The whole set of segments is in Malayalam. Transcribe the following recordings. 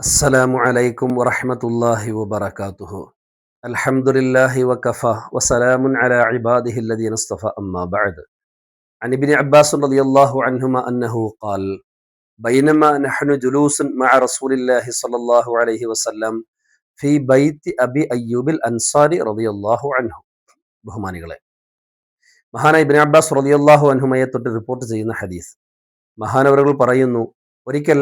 السلام عليكم ورحمة الله وبركاته. الحمد لله وكفى وسلام على عباده الذين اصطفى أما بعد. عن ابن عباس رضي الله عنهما أنه قال: بينما نحن جلوس مع رسول الله صلى الله عليه وسلم في بيت أبي أيوب الأنصاري رضي الله عنه. ബഹുമാനികളെ, മഹാനായ ഇബ്നു അബ്ബാസ് റളിയല്ലാഹു അൻഹുമയെ തൊട്ട് റിപ്പോർട്ട് ചെയ്യുന്ന ഹദീസ്. മഹാനവറുകൾ പറയുന്നു, ഒരിക്കൽ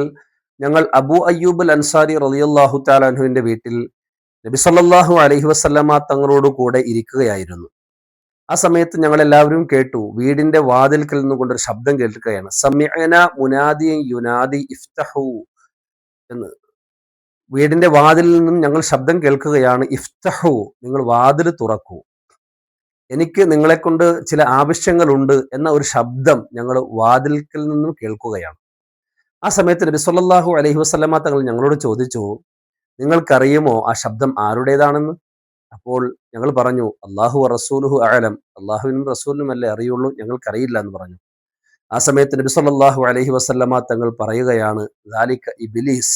ഞങ്ങൾ അബൂ അയ്യൂബ് അൽ അൻസാരി റളിയല്ലാഹു തആല അൻഹുവിന്റെ വീട്ടിൽ നബി സല്ലല്ലാഹു അലൈഹി വസല്ലമ തങ്ങളോട് കൂടെ ഇരിക്കുകയായിരുന്നു. ആ സമയത്ത് ഞങ്ങൾ എല്ലാവരും കേട്ടു, വീടിന്റെ വാതിൽക്കൽ നിന്നുകൊണ്ടൊരു ശബ്ദം കേൾക്കുകയാണ്. സമിഅന മുനാദിയൻ യുനാദി ഇഫ്തഹു എന്ന്. വീടിന്റെ വാതിലിൽ നിന്നും ഞങ്ങൾ ശബ്ദം കേൾക്കുകയാണ്, ഇഫ്തഹു, നിങ്ങൾ വാതിൽ തുറക്കൂ, എനിക്ക് നിങ്ങളെ കൊണ്ട് ചില ആവശ്യങ്ങളുണ്ട് എന്ന ഒരു ശബ്ദം ഞങ്ങൾ വാതിൽക്കൽ നിന്നും കേൾക്കുകയാണ്. ആ സമയത്ത് നബി സല്ലല്ലാഹു അലൈഹി വസല്ലമ തങ്ങൾ ഞങ്ങളോട് ചോദിച്ചു, നിങ്ങൾക്കറിയുമോ ആ ശബ്ദം ആരുടേതാണെന്ന്? അപ്പോൾ ഞങ്ങൾ പറഞ്ഞു, അല്ലാഹു റസൂലുഹു അഅലം, അല്ലാഹുവിനും റസൂലിനും അല്ലേ അറിയുള്ളൂ, ഞങ്ങൾക്കറിയില്ല എന്ന് പറഞ്ഞു. ആ സമയത്ത് നബി സല്ലല്ലാഹു അലൈഹി വസല്ലമ തങ്ങൾ പറയുകയാണ്, ദാലിക ഇബ്ലീസ്,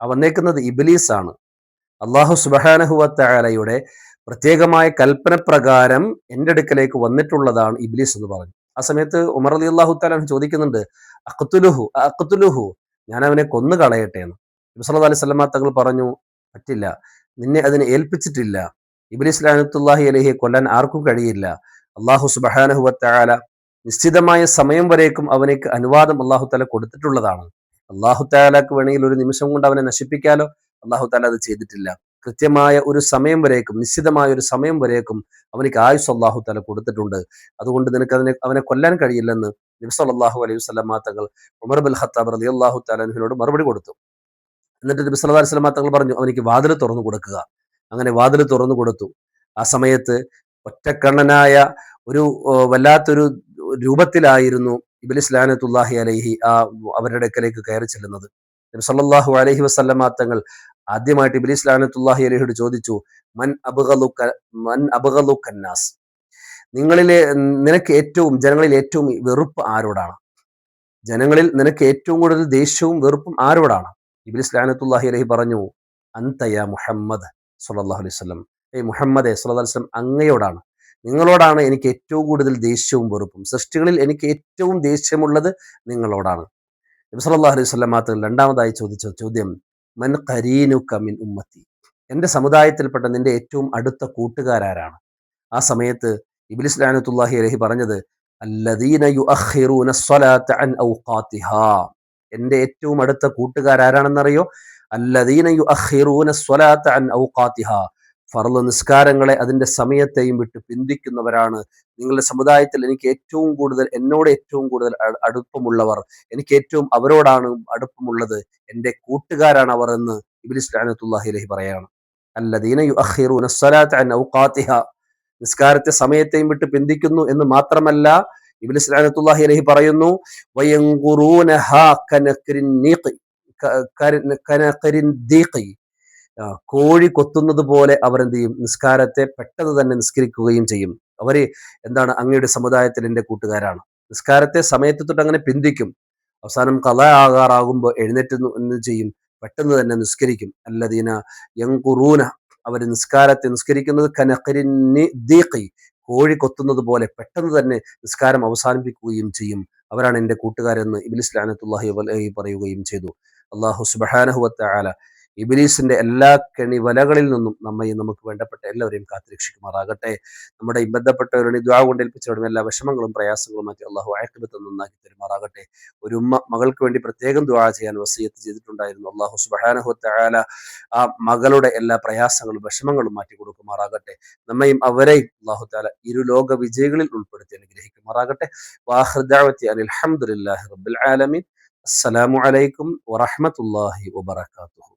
ആ വന്നേക്കുന്നത് ഇബ്ലീസ് ആണ്. അല്ലാഹു സുബ്ഹാനഹു വ തആലയുടെ പ്രത്യേകമായ കൽപ്പന പ്രകാരം എൻ്റെ അടുക്കലേക്ക് വന്നിട്ടുള്ളതാണ് ഇബ്ലീസ് എന്ന് പറഞ്ഞു. ആ സമയത്ത് ഉമർ റളിയല്ലാഹു തആല ചോദിക്കുന്നുണ്ട്, അഖ്തുലുഹു, ഞാൻ അവനെ കൊന്നു കളയട്ടെ എന്ന്. നബി സല്ലല്ലാഹു അലൈഹി വസല്ലമ തങ്ങൾ പറഞ്ഞു, പറ്റില്ല, നിന്നെ അതിനെ ഏൽപ്പിച്ചിട്ടില്ല. ഇബ്ലീസ് ലഅനത്തുല്ലാഹി അലൈഹിയെ കൊല്ലാൻ ആർക്കും കഴിയില്ല. അല്ലാഹു സുബ്ഹാനഹു വ തആല നിശ്ചിതമായ സമയം വരേക്കും അവനക്ക് അനുവാദം അല്ലാഹു തആല കൊടുത്തിട്ടുള്ളതാണ്. അല്ലാഹു തആലക്ക് വേണമെങ്കിൽ ഒരു നിമിഷം കൊണ്ട് അവനെ നശിപ്പിക്കാലോ, അല്ലാഹു തആല അത് ചെയ്തിട്ടില്ല. കൃത്യമായ ഒരു സമയം വരേക്കും, നിശ്ചിതമായ ഒരു സമയം വരേക്കും അവനക്ക് ആയുസ് അല്ലാഹു തആല കൊടുത്തിട്ടുണ്ട്. അതുകൊണ്ട് നിനക്ക് അവനെ കൊല്ലാൻ കഴിയില്ലെന്ന് നബി സല്ലല്ലാഹു അലൈഹി വസല്ലമ തങ്ങൾ ഉമർ ബിൻ ഖത്താബ് റളിയല്ലാഹു തആല അൻഹുവിനോട് മറുപടി കൊടുത്തു. എന്നിട്ട് നബി സല്ലല്ലാഹു അലൈഹി വസല്ലമ തങ്ങൾ പറഞ്ഞു, അവനിക്ക് വാതിൽ തുറന്നു കൊടുക്കുക. അങ്ങനെ വാതിൽ തുറന്നു കൊടുത്തു. ആ സമയത്ത് ഒറ്റക്കണ്ണനായ ഒരു വല്ലാത്തൊരു രൂപത്തിലായിരുന്നു ഇബ്ലീസ് ലഅനത്തുല്ലാഹി അലൈഹി അവരുടെ അടുക്കലേക്ക് കയറി ചെല്ലുന്നത്. നബി സല്ലല്ലാഹു അലൈഹി വസല്ലമ തങ്ങൾ ആദ്യമായിട്ട് ഇബ്ലീസ് ലഅനത്തുല്ലാഹി അലൈഹിയോട് ചോദിച്ചു, മൻ അബ്ഗളുക്കന്നാസ്, നിനക്ക് ഏറ്റവും, ജനങ്ങളിൽ ഏറ്റവും വെറുപ്പ് ആരോടാണ്? ജനങ്ങളിൽ നിനക്ക് ഏറ്റവും കൂടുതൽ ദേഷ്യവും വെറുപ്പും ആരോടാണ്? ഇബ്ലീസ് ലഅനത്തുല്ലാഹി അലൈഹി പറഞ്ഞു, അൻത യാ മുഹമ്മദ് സ്വല്ലല്ലാഹു അലൈഹി വസല്ലം, മുഹമ്മദേ സ്വല്ലല്ലാഹു അലൈഹി വസല്ലം, അങ്ങയോടാണ്, നിങ്ങളോടാണ് എനിക്ക് ഏറ്റവും കൂടുതൽ ദേഷ്യവും വെറുപ്പും. സൃഷ്ടികളിൽ എനിക്ക് ഏറ്റവും ദേഷ്യമുള്ളത് നിങ്ങളോടാണ്. നബി സല്ലല്ലാഹു അലൈഹി വസല്ലം മാത്രം രണ്ടാമതായി ചോദിച്ച ചോദ്യം, മൻ ഖരീനുക മിൻ ഉമ്മത്തി, എന്റെ സമുദായത്തിൽപ്പെട്ട നിന്റെ ഏറ്റവും അടുത്ത കൂട്ടുകാരാരാണ്? ആ സമയത്ത് ഇബ്ലീസ് ലഅനത്തുല്ലാഹി അലൈഹി പറഞ്ഞത്, അല്ലദീന യുഅഖിറൂന സ്വലാത്ത അൻ ഔഖാതിഹാ, എന്റെ ഏറ്റവും അടുത്ത കൂട്ടുകാരാരാണെന്നറിയോ? അല്ലദീന യുഅഖിറൂന സ്വലാത്ത അൻ ഔഖാതിഹാ, ഫർള് നിസ്കാരങ്ങളെ അതിന്റെ സമയത്തെയും വിട്ട് പിന്തിക്കുന്നവരാണ് നിങ്ങളുടെ സമുദായത്തിൽ എനിക്ക് ഏറ്റവും കൂടുതൽ, എന്നോട് ഏറ്റവും കൂടുതൽ അടുപ്പമുള്ളവർ. എനിക്ക് ഏറ്റവും അവരോടാണ് അടുപ്പമുള്ളത്, എന്റെ കൂട്ടുകാരാണ് അവർ എന്ന് ഇബ്ലീസ് ലഅനത്തുല്ലാഹി അലൈഹി പറയാണ്. അല്ലദീന യുഅഖിറൂന സ്വലാത്ത അൻ ഔഖാതിഹാ, നിസ്കാരത്തെ സമയത്തെയും വിട്ട് പിന്തിക്കുന്നു എന്ന് മാത്രമല്ല, ഇബ്ലീസ് ലഅനത്തുല്ലാഹി അലൈഹി പറയുന്നു, വയൻഖുറൂനഹാ കനഖരിൻ ദീഖി, കോഴി കൊത്തുന്നത് പോലെ അവർ എന്ത് ചെയ്യും? നിസ്കാരത്തെ പെട്ടെന്ന് തന്നെ നിസ്കരിക്കുകയും ചെയ്യും. അവര് എന്താണ്? അങ്ങയുടെ സമുദായത്തിൽ എന്റെ കൂട്ടുകാരാണ്. നിസ്കാരത്തെ സമയത്ത് തൊട്ട് അങ്ങനെ പിന്തിക്കും. അവസാനം ഖളാ ആകാറാകുമ്പോൾ എഴുന്നേറ്റ് എന്ത് ചെയ്യും? പെട്ടെന്ന് തന്നെ നിസ്കരിക്കും. അല്ലദീന യൻഖുറൂന, അവർ നിസ്കാരത്തെ നിസ്കരിക്കുന്നത് കനഖരിൻ ദീഖി, കോഴി കൊത്തുന്നത് പോലെ പെട്ടെന്ന് തന്നെ നിസ്കാരം അവസാനിപ്പിക്കുകയും ചെയ്യും. അവരാണ് എന്റെ കൂട്ടുകാരെന്ന് ഇബ്ലീസ് ലഅനത്തുല്ലാഹി അലൈഹി പറയുകയും ചെയ്തു. അല്ലാഹു സുബ്ഹാനഹു വ തആല ഇബ്ലീസിന്റെ എല്ലാ കെണിവലകളിൽ നിന്നും നമ്മയും നമുക്ക് വേണ്ടപ്പെട്ട എല്ലാവരെയും കാത്തുരക്ഷിക്കുമാറാകട്ടെ. നമ്മുടെ ബന്ധപ്പെട്ടവരുടെ ദുആ കൊണ്ട് ഏൽപ്പിച്ചവരുടെ എല്ലാ വിഷമങ്ങളും പ്രയാസങ്ങളും മാറ്റി അല്ലാഹു ആഖിബത്ത് നന്നാക്കി തരുമാറാകട്ടെ. ഒരു ഉമ്മ മകൾക്ക് വേണ്ടി പ്രത്യേകം ദുആ ചെയ്യാൻ വസിയത്ത് ചെയ്തിട്ടുണ്ടായിരുന്നു. അല്ലാഹു സുബ്ഹാനഹു വ തആല ആ മകളുടെ എല്ലാ പ്രയാസങ്ങളും വിഷമങ്ങളും മാറ്റി കൊടുക്കുമാറാകട്ടെ. നമ്മയും അവരെയും അല്ലാഹു തആല ഇരുലോക വിജയികളിൽ ഉൾപ്പെടുത്തി അനുഗ്രഹിക്കുമാറാകട്ടെ. വാഖിർ ദഅവതി അൽഹംദുലില്ലാഹി റബ്ബിൽ ആലമീൻ. അസ്സലാമു അലൈക്കും വറഹ്മത്തുള്ളാഹി വബറകാതുഹു.